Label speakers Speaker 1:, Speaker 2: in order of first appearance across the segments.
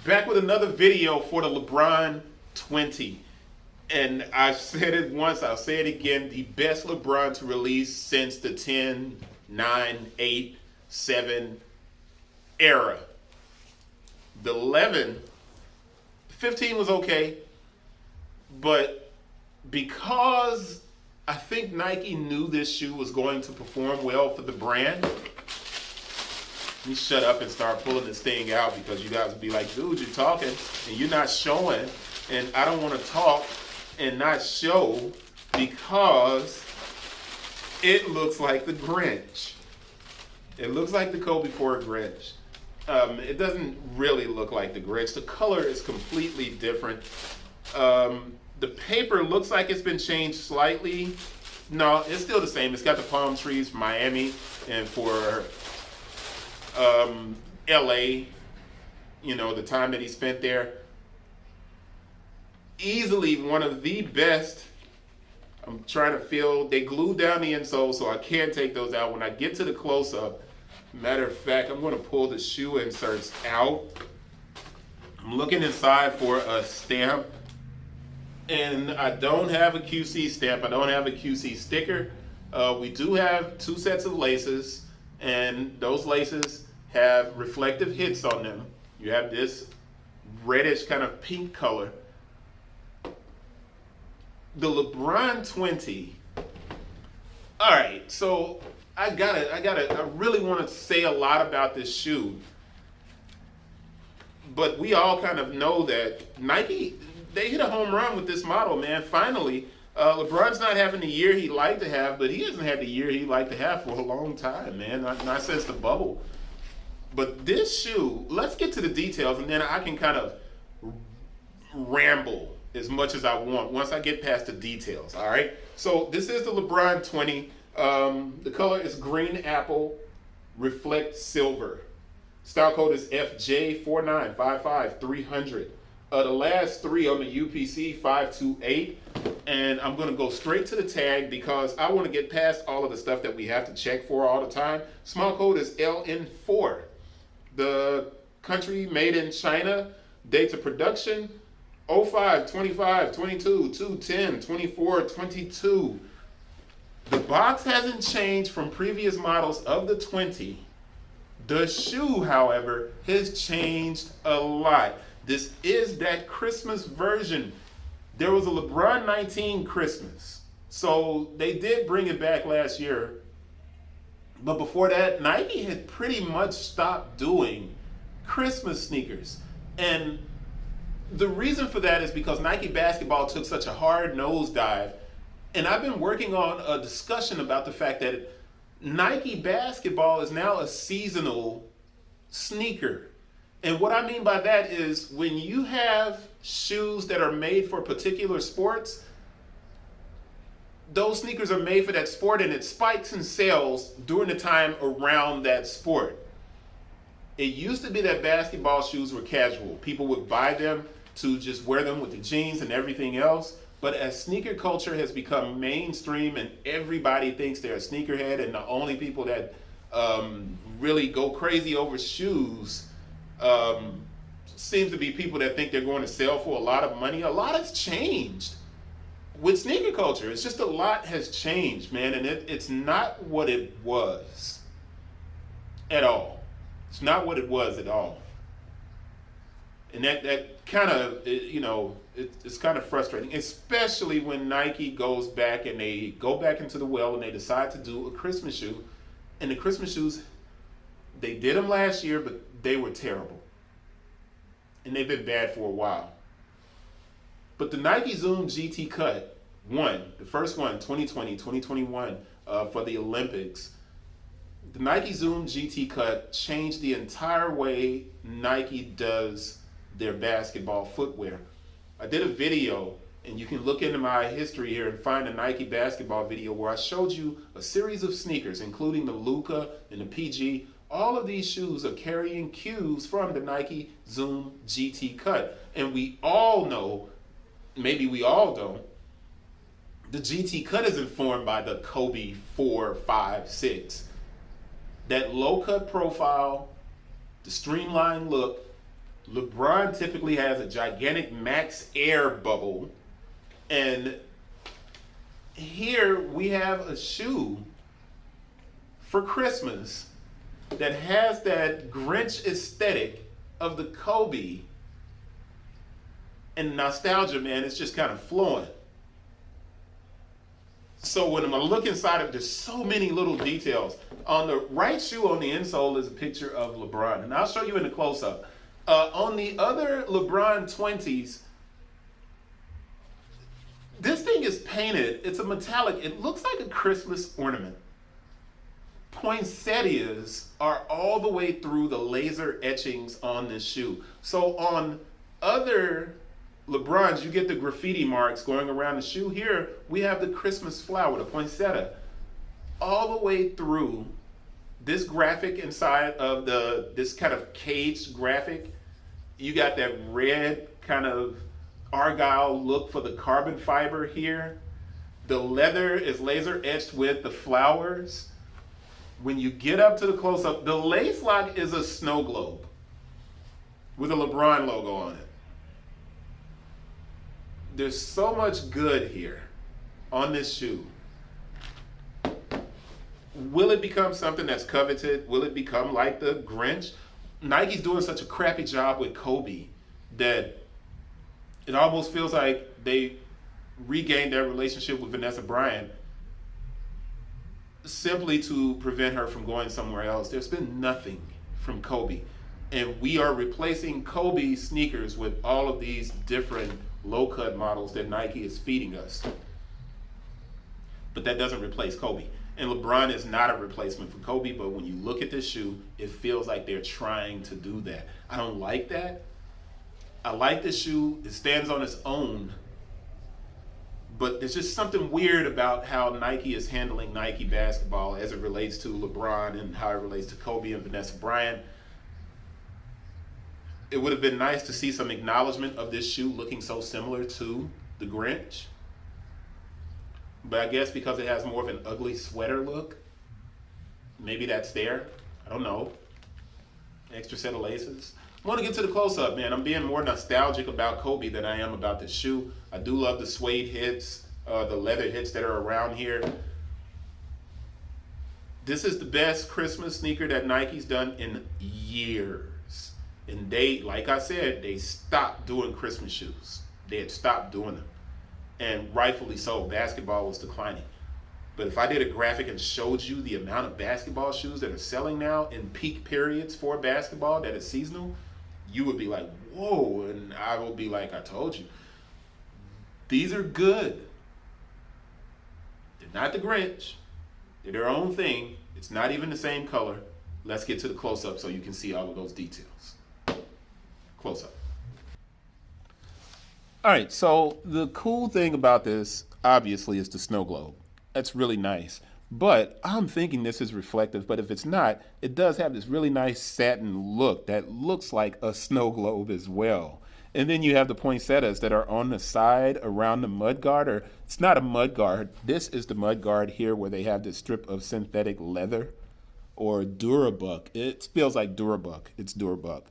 Speaker 1: Back with another video for the LeBron 20. And I've said it once, I'll say it again, the best LeBron to release since the 10, 9, 8, 7 era. The 11, 15 was okay, but because I think Nike knew this shoe was going to perform well for the brand, let me shut up and start pulling this thing out because you guys will be like, dude, you're talking and you're not showing, and I don't want to talk and not show because it looks like the Grinch. It looks like the Kobe Grinch. It doesn't really look like the Grinch. The color is completely different. The paper looks like it's been changed slightly. No, it's still the same. It's got the palm trees for Miami and for LA, you know, the time that he spent there. Easily one of the best. I'm trying to feel, they glued down the insole, so I can't take those out. When I get to the close-up, matter of fact, I'm going to pull the shoe inserts out. I'm looking inside for a stamp, and I don't have a QC stamp. I don't have a QC sticker. We do have 2 sets of laces, and those laces have reflective hits on them. You have this reddish kind of pink color. The LeBron 20. All right, so I really want to say a lot about this shoe, but we all kind of know that Nike, they hit a home run with this model, man. Finally, LeBron's not having the year he'd like to have, but he hasn't had the year he'd like to have for a long time, man. Not since the bubble. But this shoe, let's get to the details, and then I can kind of ramble as much as I want once I get past the details, all right? So this is the LeBron 20. The color is green apple, reflect silver. Style code is FJ4955-300. The last 3 on the UPC 528. And I'm going to go straight to the tag because I want to get past all of the stuff that we have to check for all the time. Small code is LN4. The country made in China, dates of production 05, 25, 22, 210, 24, 22. The box hasn't changed from previous models of the 20. The shoe, however, has changed a lot. This is that Christmas version. There was a LeBron 19 Christmas. So they did bring it back last year. But before that, Nike had pretty much stopped doing Christmas sneakers. And the reason for that is because Nike basketball took such a hard nosedive. And I've been working on a discussion about the fact that Nike basketball is now a seasonal sneaker. And what I mean by that is when you have shoes that are made for particular sports, those sneakers are made for that sport and it spikes in sales during the time around that sport. It used to be that basketball shoes were casual. People would buy them to just wear them with the jeans and everything else. But as sneaker culture has become mainstream and everybody thinks they're a sneakerhead, and the only people that really go crazy over shoes seems to be people that think they're going to sell for a lot of money. A lot has changed with sneaker culture. It's just a lot has changed, man, and it's not what it was at all. It's not what it was at all. And that kind of, you know, it's kind of frustrating, especially when Nike goes back and they go back into the well and they decide to do a Christmas shoe. And the Christmas shoes, they did them last year, but they were terrible. And they've been bad for a while. But the Nike Zoom GT Cut, the first one, 2020, 2021, for the Olympics, the Nike Zoom GT Cut changed the entire way Nike does their basketball footwear. I did a video, and you can look into my history here and find a Nike basketball video where I showed you a series of sneakers, including the Luka and the PG. All of these shoes are carrying cues from the Nike Zoom GT Cut. And we all know, maybe we all don't, the GT Cut is informed by the Kobe 4, 5, 6. That low cut profile, the streamlined look, LeBron typically has a gigantic max air bubble, and here we have a shoe for Christmas that has that Grinch aesthetic of the Kobe, and nostalgia, man, it's just kind of flowing. So when I look inside of it, there's so many little details. On the right shoe on the insole is a picture of LeBron, and I'll show you in the close-up. On the other LeBron 20s, this thing is painted. It's a metallic. It looks like a Christmas ornament. Poinsettias are all the way through the laser etchings on this shoe. So on other LeBrons, you get the graffiti marks going around the shoe. Here, we have the Christmas flower, the poinsettia, all the way through this graphic inside of this kind of caged graphic. You got that red kind of argyle look for the carbon fiber here. The leather is laser etched with the flowers. When you get up to the close-up, the lace lock is a snow globe with a LeBron logo on it. There's so much good here on this shoe. Will it become something that's coveted? Will it become like the Grinch? Nike's doing such a crappy job with Kobe that it almost feels like they regained their relationship with Vanessa Bryant simply to prevent her from going somewhere else. There's been nothing from Kobe. And we are replacing Kobe sneakers with all of these different low-cut models that Nike is feeding us. But that doesn't replace Kobe. And LeBron is not a replacement for Kobe, but when you look at this shoe, it feels like they're trying to do that. I don't like that. I like this shoe. It stands on its own. But there's just something weird about how Nike is handling Nike basketball as it relates to LeBron and how it relates to Kobe and Vanessa Bryant. It would have been nice to see some acknowledgement of this shoe looking so similar to the Grinch. But I guess because it has more of an ugly sweater look, maybe that's there. I don't know. Extra set of laces. I want to get to the close-up, man. I'm being more nostalgic about Kobe than I am about this shoe. I do love the suede hits, the leather hits that are around here. This is the best Christmas sneaker that Nike's done in years. And they, like I said, they stopped doing Christmas shoes. They had stopped doing them. And rightfully so, basketball was declining. But if I did a graphic and showed you the amount of basketball shoes that are selling now in peak periods for basketball that is seasonal, you would be like, whoa, and I will be like, I told you. These are good. They're not the Grinch. They're their own thing. It's not even the same color. Let's get to the close-up so you can see all of those details. Close-up. All right, so the cool thing about this, obviously, is the snow globe. That's really nice. But I'm thinking this is reflective, but if it's not, it does have this really nice satin look that looks like a snow globe as well. And then you have the poinsettias that are on the side around the mud guard, or it's not a mud guard. This is the mud guard here where they have this strip of synthetic leather or Durabuck. It feels like Durabuck. It's Durabuck.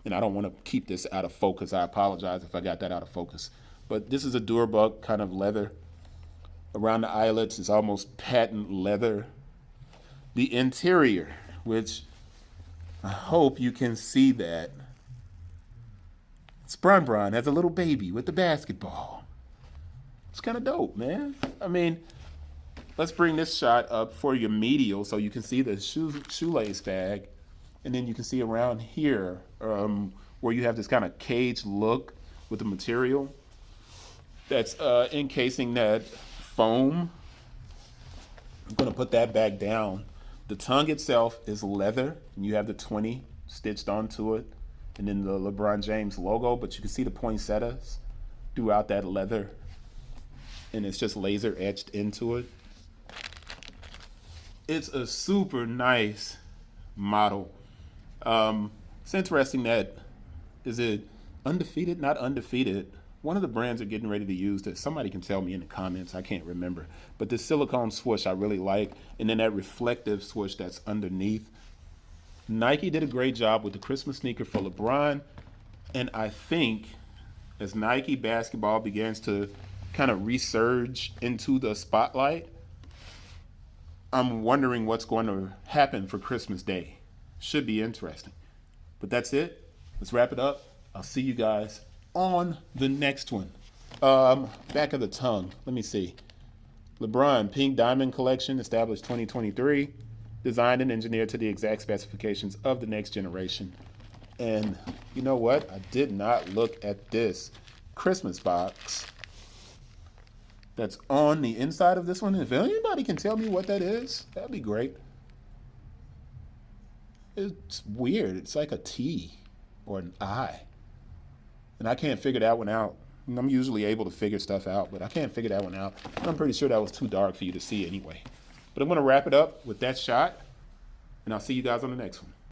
Speaker 1: And I don't want to keep this out of focus. I apologize if I got that out of focus. But this is a Durabuck kind of leather. Around the eyelets is almost patent leather. The interior, which I hope you can see that. It's Bron as a little baby with the basketball. It's kind of dope, man. I mean, let's bring this shot up for your medial so you can see the shoelace bag. And then you can see around here where you have this kind of cage look with the material that's encasing that foam. I'm going to put that back down. The tongue itself is leather, and you have the 20 stitched onto it, and then the LeBron James logo, but you can see the poinsettias throughout that leather, and it's just laser etched into it. It's a super nice model. It's interesting that, is it undefeated, not undefeated? One of the brands are getting ready to use this. Somebody can tell me in the comments. I can't remember. But this silicone swoosh I really like. And then that reflective swoosh that's underneath. Nike did a great job with the Christmas sneaker for LeBron. And I think as Nike basketball begins to kind of resurge into the spotlight, I'm wondering what's going to happen for Christmas Day. Should be interesting. But that's it. Let's wrap it up. I'll see you guys on the next one. Back of the tongue. Let me see. LeBron Pink Diamond Collection, established 2023, designed and engineered to the exact specifications of the next generation. And you know what? I did not look at this Christmas box that's on the inside of this one. If anybody can tell me what that is, that'd be great. It's weird. It's like a T or an I. And I can't figure that one out. I'm usually able to figure stuff out, but I can't figure that one out. I'm pretty sure that was too dark for you to see anyway. But I'm going to wrap it up with that shot, and I'll see you guys on the next one.